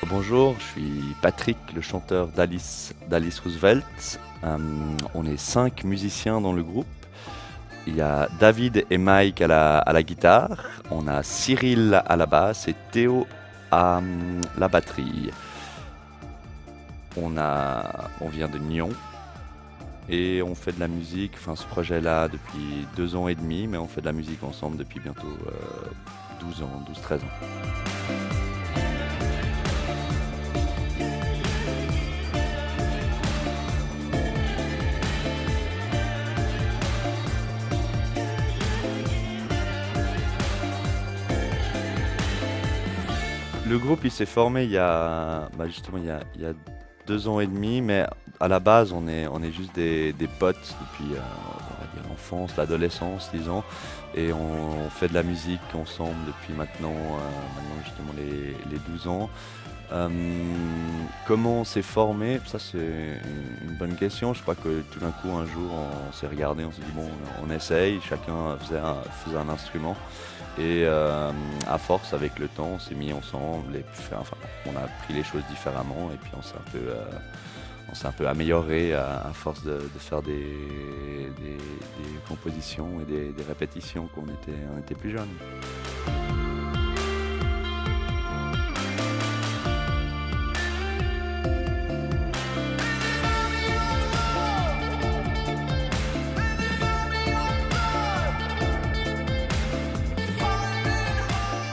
Bonjour, je suis Patrick, le chanteur d'Alice Roosevelt. On est 5 musiciens dans le groupe. Il y a David et Mike à la guitare, on a Cyril à la basse et Théo à la batterie. On vient de Nyon et on fait de la musique, enfin ce projet-là depuis 2 ans et demi, mais on fait de la musique ensemble depuis bientôt 12 ans, 12-13 ans. Le groupe il s'est formé il y a 2 ans et demi, mais à la base on est juste des potes depuis on va dire l'enfance, l'adolescence, disons, et on fait de la musique ensemble depuis maintenant justement les 12 ans. Euh, Comment on s'est formé? Ça c'est une bonne question. Je crois que tout d'un coup un jour on s'est regardé, on s'est dit bon on essaye, chacun faisait un instrument. Et à force, avec le temps, on s'est mis ensemble et puis, enfin, on a pris les choses différemment et puis on s'est un peu amélioré à force de faire des compositions et des répétitions quand on était plus jeunes.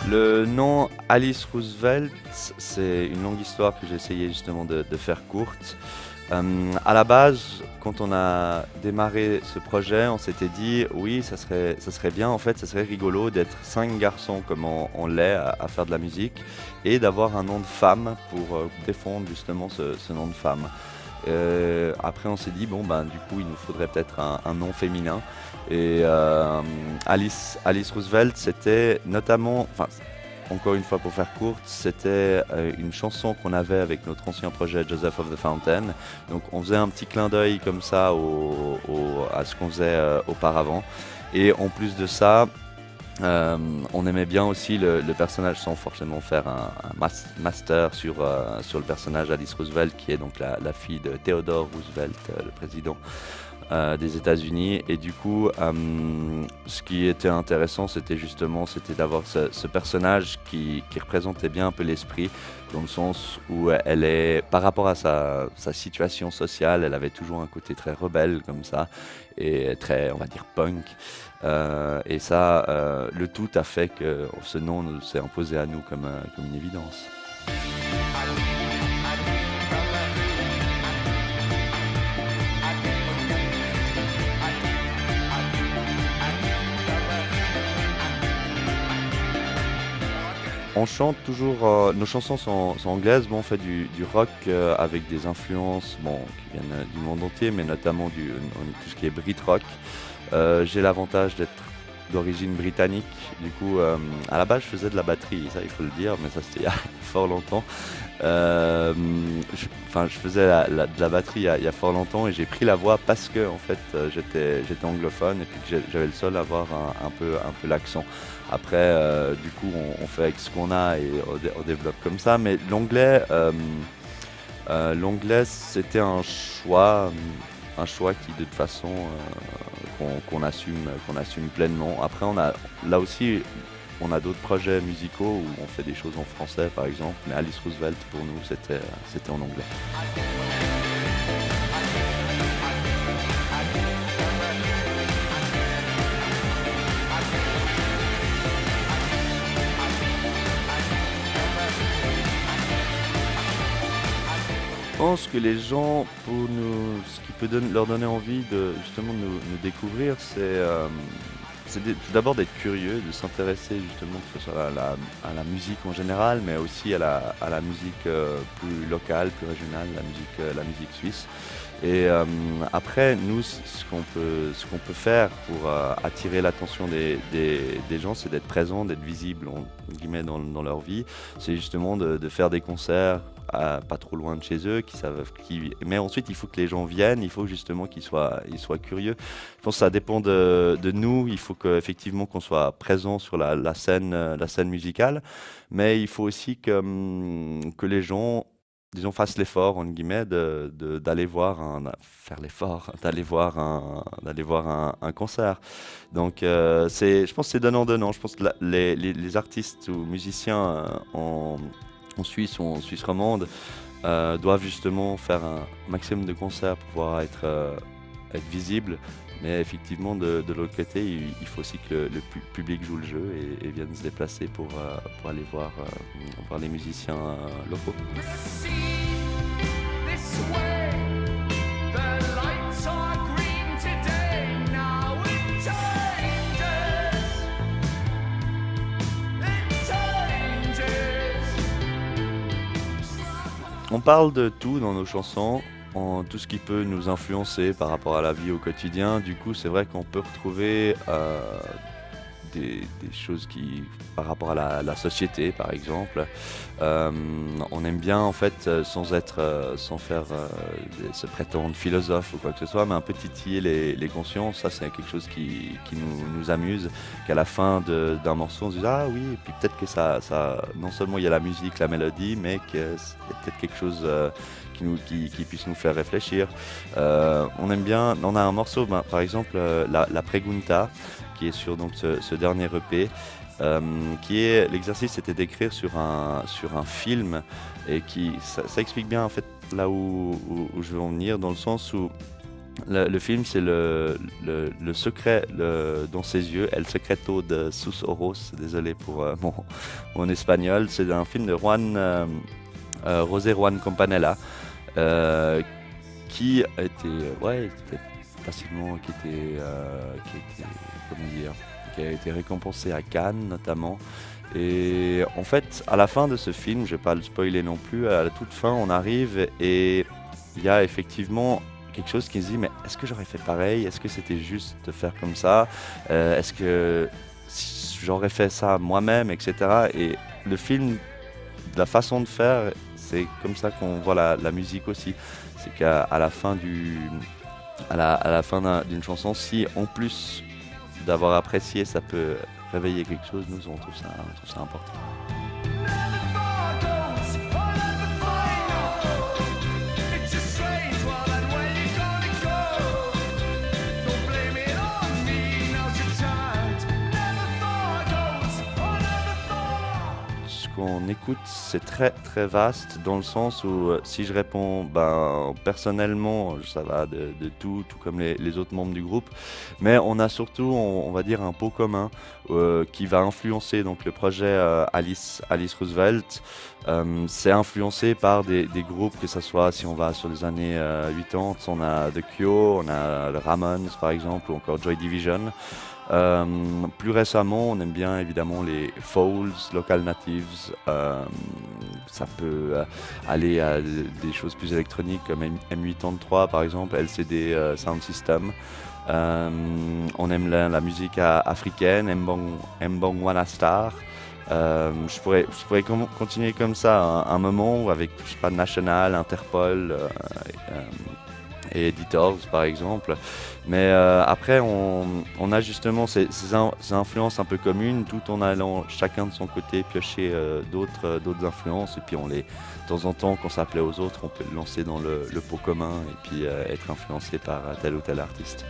Le nom Alice Roosevelt, c'est une longue histoire que j'ai essayé justement de faire courte. À la base, quand on a démarré ce projet, on s'était dit oui, ça serait bien, en fait, ça serait rigolo d'être 5 garçons comme on l'est à faire de la musique et d'avoir un nom de femme pour défendre justement ce nom de femme. Après, on s'est dit bon, ben, du coup, il nous faudrait peut-être un nom féminin. Et Alice Roosevelt, c'était notamment, enfin, encore une fois pour faire courte, c'était une chanson qu'on avait avec notre ancien projet Joseph of the Fountain. Donc on faisait un petit clin d'œil comme ça à ce qu'on faisait auparavant. Et en plus de ça, on aimait bien aussi le personnage sans forcément faire un master sur le personnage Alice Roosevelt qui est donc la fille de Theodore Roosevelt, le président des États-Unis. Et du coup, ce qui était intéressant, c'était d'avoir ce personnage qui représentait bien un peu l'esprit, dans le sens où elle est, par rapport à sa situation sociale, elle avait toujours un côté très rebelle comme ça, et très, on va dire, punk. Et ça, le tout a fait que ce nom s'est imposé à nous comme une évidence. On chante toujours, nos chansons sont anglaises, bon, on fait du rock avec des influences bon, qui viennent du monde entier, mais notamment tout ce qui est Brit rock. J'ai l'avantage d'être d'origine britannique, du coup à la base je faisais de la batterie, ça il faut le dire, mais ça c'était il y a fort longtemps. Je faisais de la batterie il y a fort longtemps et j'ai pris la voix parce que en fait j'étais anglophone et puis que j'avais le seul à avoir un peu l'accent. Après du coup on fait avec ce qu'on a et on développe comme ça, mais l'anglais c'était un choix qui de toute façon qu'on assume pleinement. Après là aussi on a d'autres projets musicaux où on fait des choses en français par exemple, mais Alice Roosevelt pour nous c'était en anglais. Je pense que les gens, ce qui peut leur donner envie de justement nous découvrir, c'est tout d'abord d'être curieux, de s'intéresser justement que ce soit à la musique en général, mais aussi à la musique plus locale, plus régionale, la musique suisse. Et après, nous, ce qu'on peut faire pour attirer l'attention des gens, c'est d'être présent, d'être visible, entre guillemets, dans leur vie. C'est justement de faire des concerts pas trop loin de chez eux, mais ensuite il faut que les gens viennent, il faut justement qu'ils soient curieux. Je pense que ça dépend de nous, il faut effectivement qu'on soit présent sur la scène musicale, mais il faut aussi que les gens, disons, fassent l'effort, entre guillemets, d'aller voir faire l'effort, d'aller voir un concert. Donc, je pense que c'est donnant-donnant. Je pense que les artistes ou musiciens en Suisse ou en Suisse romande doivent justement faire un maximum de concerts pour pouvoir être visibles. Mais effectivement, de l'autre côté, il faut aussi que le public joue le jeu et vienne se déplacer pour aller voir les musiciens locaux. On parle de tout dans nos chansons, tout ce qui peut nous influencer par rapport à la vie au quotidien. Du coup, c'est vrai qu'on peut retrouver des choses par rapport à la société, par exemple. On aime bien, en fait, sans faire se prétendre philosophe ou quoi que ce soit, mais un peu titiller les consciences. Ça, c'est quelque chose qui nous amuse. Qu'à la fin d'un morceau, on se dit ah oui, et puis peut-être que ça, non seulement il y a la musique, la mélodie, mais qu'il y a peut-être quelque chose qui puisse nous faire réfléchir. On aime bien, on a un morceau, par exemple, la Pregunta, qui est sur donc ce dernier EP, l'exercice c'était d'écrire sur un film, et ça explique bien en fait là où je veux en venir, dans le sens où le film, c'est le secret dans ses yeux, El secreto de sus ojos, désolé pour mon espagnol. C'est un film de José Juan Campanella, qui était facilement, comment dire, qui a été récompensé à Cannes notamment. Et en fait, à la fin de ce film, je vais pas le spoiler non plus, à la toute fin, on arrive et il y a effectivement quelque chose qui se dit, mais est-ce que j'aurais fait pareil? Est-ce que c'était juste de faire comme ça? Est-ce que j'aurais fait ça moi-même, etc. Et le film, la façon de faire, c'est comme ça qu'on voit la musique aussi. C'est qu'à la fin d'une chanson, si en plus d'avoir apprécié, ça peut réveiller quelque chose, nous on trouve ça important. Qu'on écoute, c'est très très vaste, dans le sens où si je réponds personnellement, ça va de tout comme les autres membres du groupe, mais on a surtout, on va dire, un pot commun qui va influencer donc le projet Alice Roosevelt. C'est influencé par des groupes, que ce soit, si on va sur les années 80, on a The Cure, on a le Ramones par exemple, ou encore Joy Division. Plus récemment, on aime bien évidemment les Falls, Local Natives. Ça peut aller à des choses plus électroniques comme M83 par exemple, LCD Sound System. On aime la musique africaine, Mbong Wana Star. Je pourrais continuer comme ça un moment avec, je sais pas, National, Interpol et Editors par exemple. Mais après, on a justement ces influences un peu communes, tout en allant chacun de son côté piocher d'autres influences, et puis de temps en temps, quand ça plaît aux autres, on peut le lancer dans le pot commun et puis être influencé par tel ou tel artiste.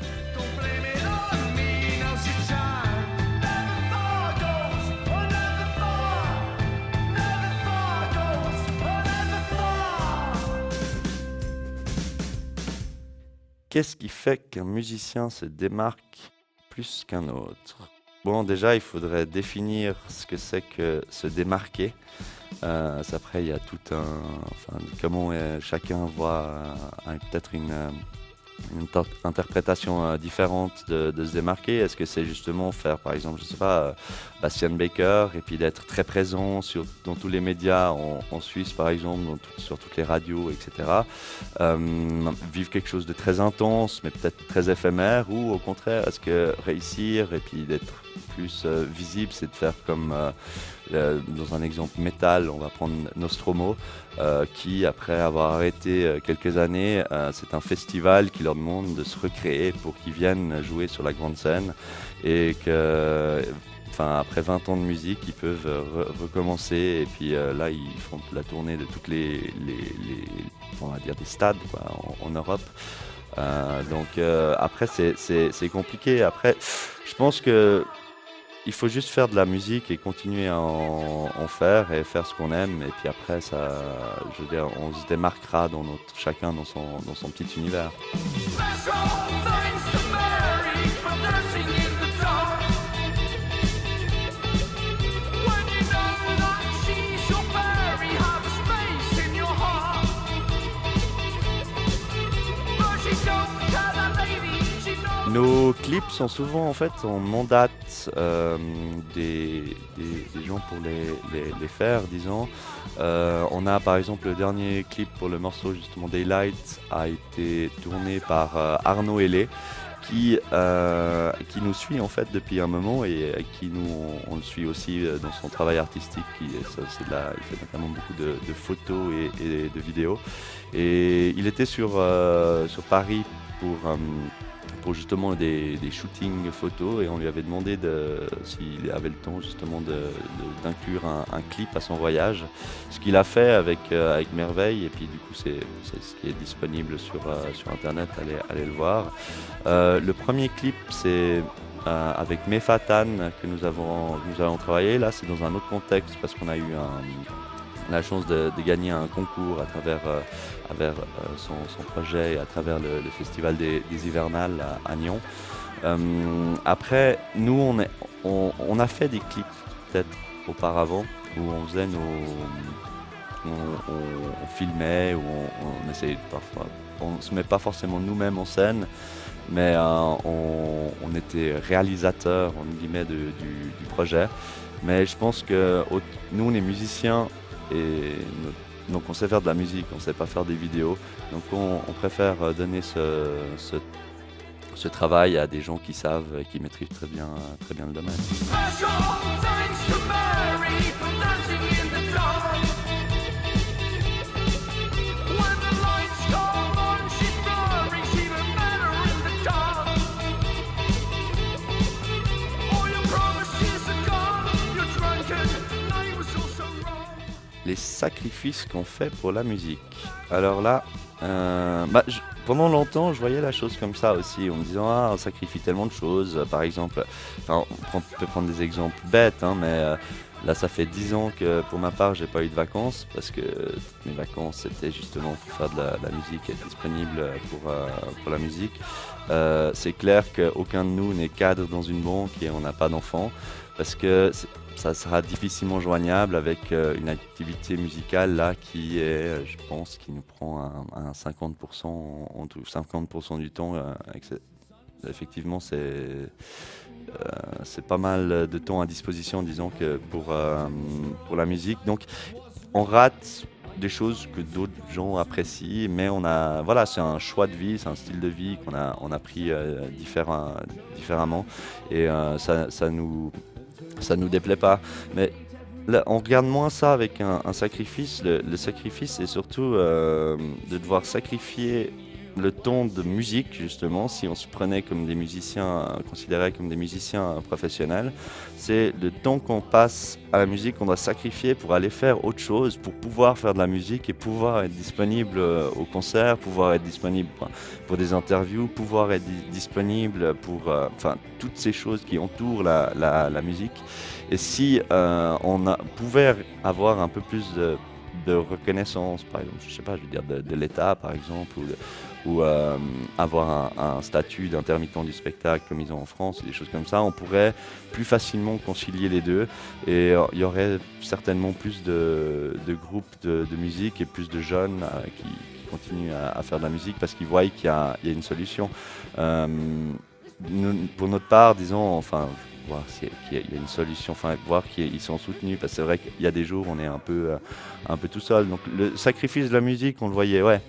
Qu'est-ce qui fait qu'un musicien se démarque plus qu'un autre? Bon, déjà, il faudrait définir ce que c'est que se démarquer. Après, il y a comment chacun voit peut-être interprétation différente de se démarquer? Est-ce que c'est justement faire, par exemple, je sais pas, Bastian Baker, et puis d'être très présent dans tous les médias en Suisse, par exemple, sur toutes les radios, etc. Vivre quelque chose de très intense, mais peut-être très éphémère, ou au contraire, est-ce que réussir et puis d'être plus visible, c'est de faire comme dans un exemple métal, on va prendre Nostromo, qui, après avoir arrêté quelques années, c'est un festival qui leur demande de se recréer pour qu'ils viennent jouer sur la grande scène, et que, enfin, après 20 ans de musique, ils peuvent recommencer, et puis là, ils font la tournée de toutes on va dire des stades, quoi, en Europe. Après, c'est compliqué. Après, je pense que il faut juste faire de la musique et continuer à en faire et faire ce qu'on aime. Et puis après, ça, je veux dire, on se démarquera chacun dans son petit univers. Nos clips sont souvent en fait, on mandate des gens pour les faire, disons. On a par exemple le dernier clip pour le morceau justement Daylight a été tourné par Arnaud Hellé qui nous suit en fait depuis un moment, et qui on le suit aussi dans son travail artistique. Il fait notamment beaucoup de photos et de vidéos. Et il était sur Paris pour justement des shootings photos, et on lui avait demandé s'il avait le temps justement d'inclure un clip à son voyage, ce qu'il a fait avec merveille, et puis du coup c'est ce qui est disponible sur internet, allez le voir. Le premier clip, c'est avec Mefatan que nous avons travaillé. Là, c'est dans un autre contexte, parce qu'on a eu la chance de gagner un concours à travers son projet, et à travers le festival des hivernales à Nyon. Après, nous, on a fait des clips peut-être auparavant, où on faisait on filmait, où on essayait parfois, on se met pas forcément nous-mêmes en scène, mais on était réalisateur, en guillemets, du projet. Mais je pense que nous, on est musiciens, et donc on sait faire de la musique, on sait pas faire des vidéos. Donc on préfère donner ce travail à des gens qui savent et qui maîtrisent très bien le domaine. Les sacrifices qu'on fait pour la musique. Alors là, pendant longtemps, je voyais la chose comme ça aussi, en me disant on sacrifie tellement de choses. Par exemple, on peut prendre des exemples bêtes, hein, mais là, ça fait 10 ans que pour ma part, j'ai pas eu de vacances, parce que toutes mes vacances, c'était justement pour faire de la musique, être disponible pour la musique. C'est clair qu'aucun de nous n'est cadre dans une banque, et on n'a pas d'enfants, parce que ça sera difficilement joignable avec une activité musicale là qui est, je pense, qui nous prend un 50%, en tout 50% du temps. Effectivement, c'est pas mal de temps à disposition, disons, que pour la musique. Donc, on rate des choses que d'autres gens apprécient, mais voilà, c'est un choix de vie, c'est un style de vie qu'on a pris différemment, et ça nous déplaît pas. Mais là, on regarde moins ça avec un sacrifice. Le sacrifice, c'est surtout de devoir sacrifier le temps de musique, justement. Si on se prenait comme des musiciens, considérés comme des musiciens professionnels, c'est le temps qu'on passe à la musique qu'on doit sacrifier pour aller faire autre chose, pour pouvoir faire de la musique et pouvoir être disponible au concert, pouvoir être disponible pour des interviews, pouvoir être disponible pour toutes ces choses qui entourent la musique. Et si on pouvait avoir un peu plus de reconnaissance, par exemple, je sais pas, je veux dire de l'État, par exemple, ou avoir un statut d'intermittent du spectacle comme ils ont en France, des choses comme ça, on pourrait plus facilement concilier les deux, et il y aurait certainement plus de groupes de musique, et plus de jeunes continuent à faire de la musique parce qu'ils voient qu'il y a une solution. Euh, pour notre part, disons, enfin, voir qu'il y a une solution, enfin, voir qu'ils sont soutenus, parce que c'est vrai qu'il y a des jours où on est un peu tout seul. Donc le sacrifice de la musique, on le voyait, ouais,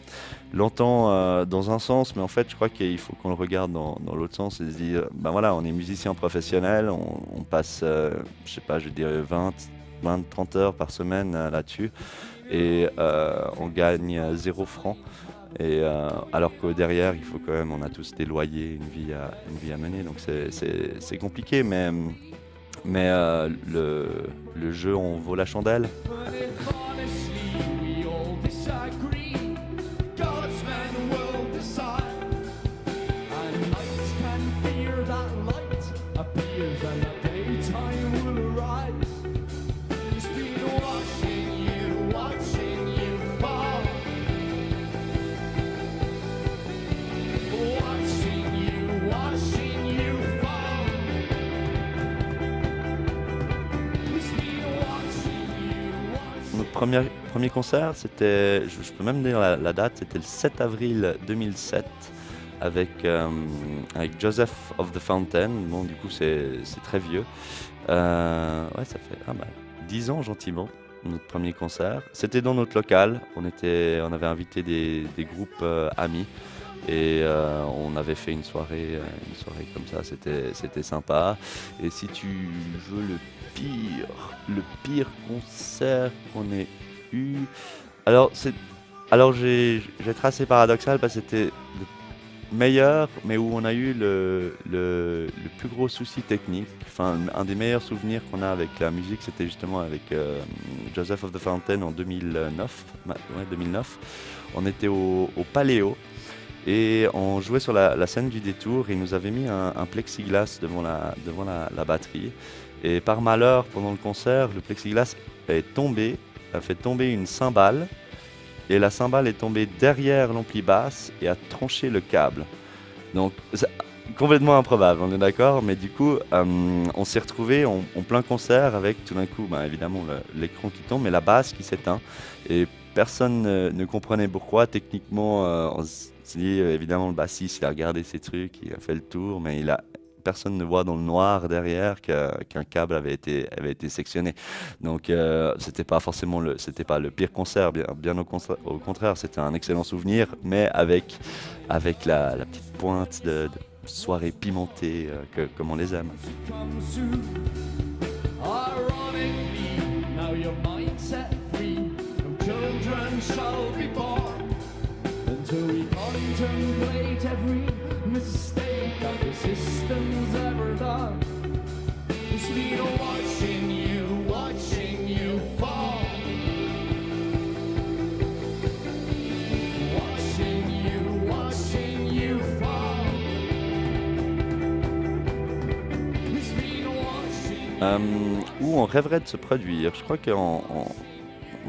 longtemps dans un sens, mais en fait, je crois qu'il faut qu'on le regarde dans l'autre sens et se dire, ben voilà, on est musicien professionnel, on passe, je sais pas, je dirais 30 heures par semaine là-dessus, et on gagne 0 franc. Et alors que derrière, il faut quand même, on a tous des loyers, une vie à mener, donc c'est compliqué, mais le jeu en vaut la chandelle. But if honestly we all disagree, God's man will decide. And night can fear that light appears and the daytime will arise. He's been watching you fall. Watching you fall. He's been watching Notre premier concert, c'était, je peux même dire la date, c'était le 7 avril 2007 avec Joseph of the Fountain. Bon, du coup, c'est très vieux. Ouais, ça fait 10 ans gentiment, notre premier concert. C'était dans notre local. On avait invité des groupes amis. Et on avait fait une soirée comme ça, c'était sympa. Et si tu veux le pire concert qu'on ait eu, alors je vais être assez paradoxal parce que c'était le meilleur, mais où on a eu le plus gros souci technique. Enfin, un des meilleurs souvenirs qu'on a avec la musique, c'était justement avec Joseph of the Fountain en 2009. Ouais, 2009. On était au Paléo. Et on jouait sur la scène du détour et ils nous avaient mis un plexiglas devant la batterie. Et par malheur, pendant le concert, le plexiglas a fait tomber une cymbale. Et la cymbale est tombée derrière l'ampli basse et a tranché le câble. Donc, c'est complètement improbable, on est d'accord. Mais du coup, on s'est retrouvé en plein concert avec tout d'un coup, évidemment, l'écran qui tombe et la basse qui s'éteint. Et personne ne comprenait pourquoi. Techniquement, on s'est dit, évidemment, le bassiste, il a regardé ses trucs, il a fait le tour, mais personne ne voit dans le noir derrière qu'un câble avait été sectionné. Donc, c'était pas le pire concert, bien au contraire, c'était un excellent souvenir, mais avec la petite pointe de soirée pimentée comme on les aime. come soon. Ironically, now your mind's set free. No children shall be born until we contemplate every mistake that the system's ever done. It's been watching you fall. Watching you fall. It's been watching. Où on rêverait de se produire. Je crois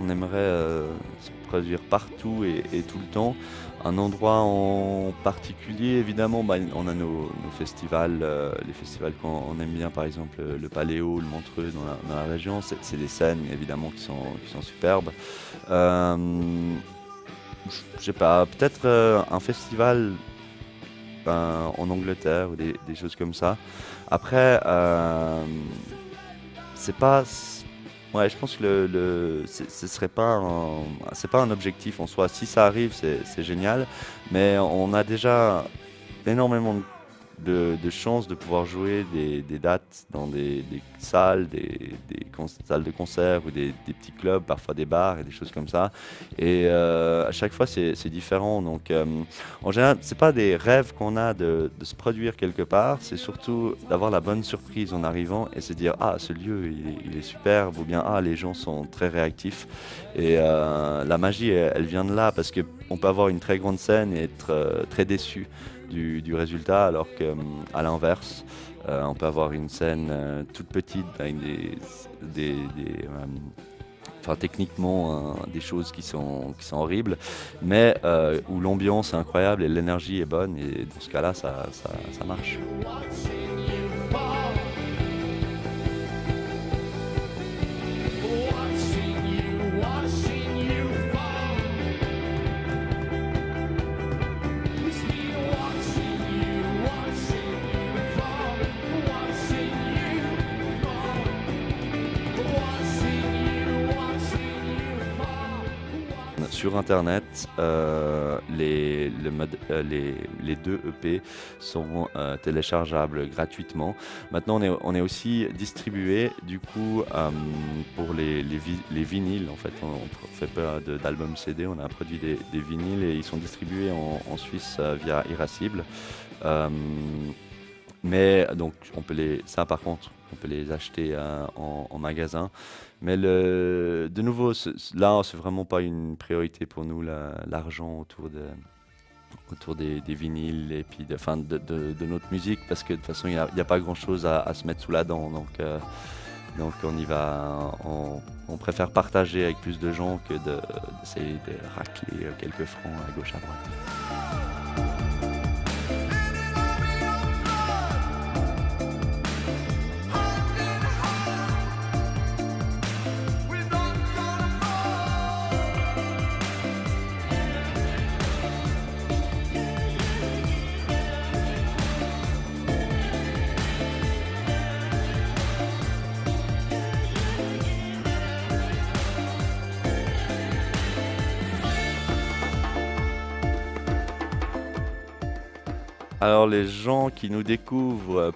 on aimerait se produire partout et tout le temps. Un endroit en particulier, évidemment, on a nos festivals, les festivals qu'on aime bien, par exemple le Paléo, le Montreux dans la région. C'est des scènes, évidemment, qui sont superbes. Je sais pas, peut-être un festival en Angleterre ou des choses comme ça. Après, c'est pas. Ouais, je pense que ce serait pas c'est pas un objectif en soi. Si ça arrive, c'est génial, mais on a déjà énormément de chances de pouvoir jouer des dates dans des salles, salles de concert ou des petits clubs, parfois des bars et des choses comme ça. Et à chaque fois, c'est différent. Donc, en général, c'est pas des rêves qu'on a de se produire quelque part, c'est surtout d'avoir la bonne surprise en arrivant et se dire ah, ce lieu il est superbe, ou bien ah, les gens sont très réactifs. Et la magie, elle vient de là parce qu'on peut avoir une très grande scène et être très déçu du résultat, alors qu'à l'inverse, on peut avoir une scène toute petite avec enfin, techniquement des choses qui sont horribles, mais où l'ambiance est incroyable et l'énergie est bonne, et dans ce cas-là, ça marche. Watching you fall. Watching you fall. sur internet. Les deux EP sont téléchargeables gratuitement. Maintenant, on est aussi distribué du coup pour les vinyles. En fait, on ne fait pas d'albums CD, on a produit des vinyles et ils sont distribués en Suisse via Irascible. Euh, mais donc, ça par contre, on peut les acheter en magasin. Mais de nouveau, là, c'est vraiment pas une priorité pour nous, l'argent autour des vinyles et puis de notre musique, parce que de toute façon, il n'y a pas grand-chose à se mettre sous la dent. Donc on y va, on préfère partager avec plus de gens que d'essayer de racler quelques francs à gauche à droite. Alors les gens qui nous découvrent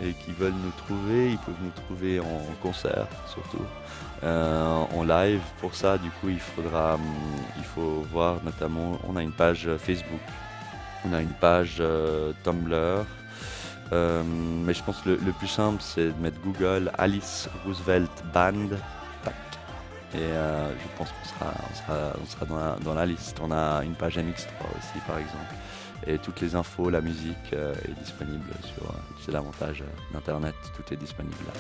et qui veulent nous trouver, ils peuvent nous trouver en concert surtout, en live. Pour ça, du coup, il faut voir notamment, on a une page Facebook, on a une page Tumblr, mais je pense que le plus simple c'est de mettre Google Alice Roosevelt Band, tac, et je pense qu'on sera dans la liste. On a une page MX3 aussi par exemple. Et toutes les infos, la musique est disponible c'est l'avantage d'Internet, tout est disponible là.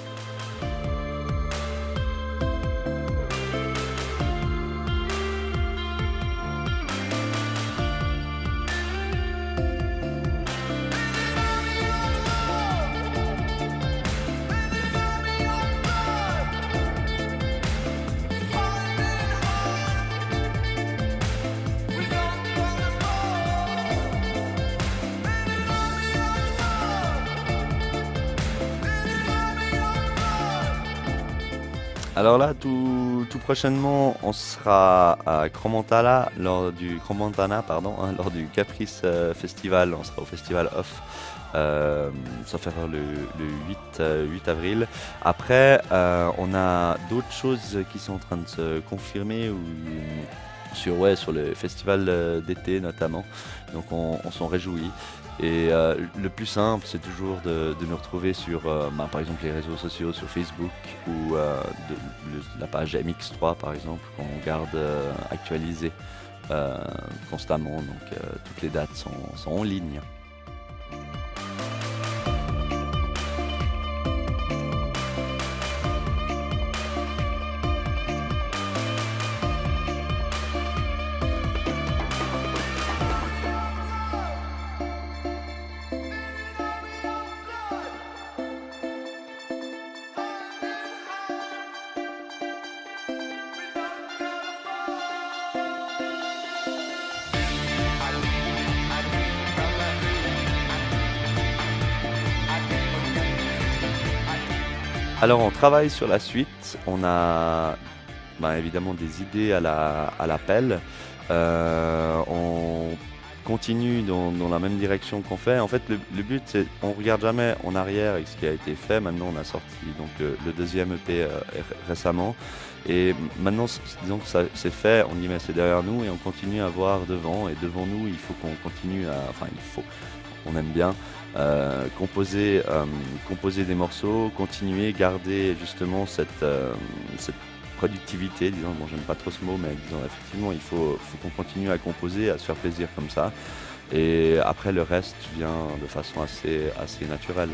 Alors là, tout prochainement, on sera à Crans-Montana lors du Caprice Festival. On sera au Festival Off. Ça va faire le 8 avril. Après, on a d'autres choses qui sont en train de se confirmer sur le festival d'été notamment. Donc on s'en réjouit. Et le plus simple, c'est toujours de nous retrouver sur, par exemple, les réseaux sociaux, sur Facebook ou la page MX3, par exemple, qu'on garde actualisée constamment. Donc, toutes les dates sont en ligne. Alors on travaille sur la suite, on a évidemment des idées à l'appel, on continue dans la même direction qu'on fait. En fait le but c'est on regarde jamais en arrière avec ce qui a été fait. Maintenant on a sorti donc le deuxième EP récemment et maintenant disons que ça c'est fait, on y met c'est derrière nous et on continue à voir devant, et devant nous il faut qu'on continue on aime bien composer des morceaux, continuer, garder justement cette productivité, disons, bon j'aime pas trop ce mot, mais disons effectivement il faut qu'on continue à composer, à se faire plaisir comme ça, et après le reste vient de façon assez naturelle.